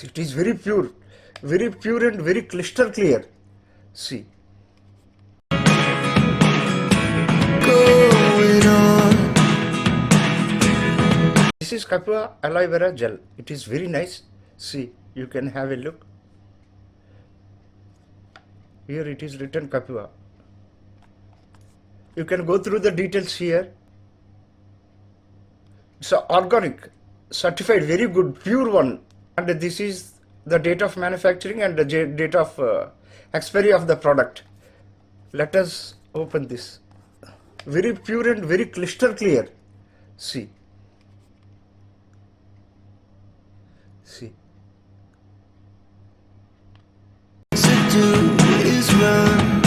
It is very pure and very crystal clear. See. Going on. This is Pure Aloe Vera Gel. It is very nice. See, you can have a look. Here it is written Pure. You can go through the details here. It's organic, certified, very good, pure one. And this is the date of manufacturing and the date of expiry of the product. Let us open this. Very pure and very crystal clear. See. See. To do is run.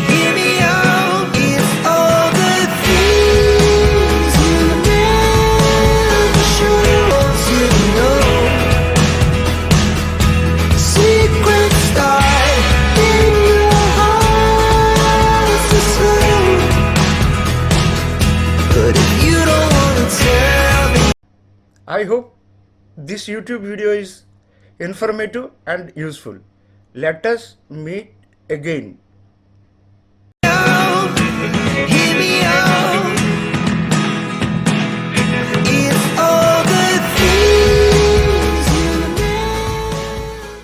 Hear me out. It's all the things you never should want to know. Secrets start in your heart to slow. But if you don't want to tell me, I hope this YouTube video is informative and useful. Let us meet again.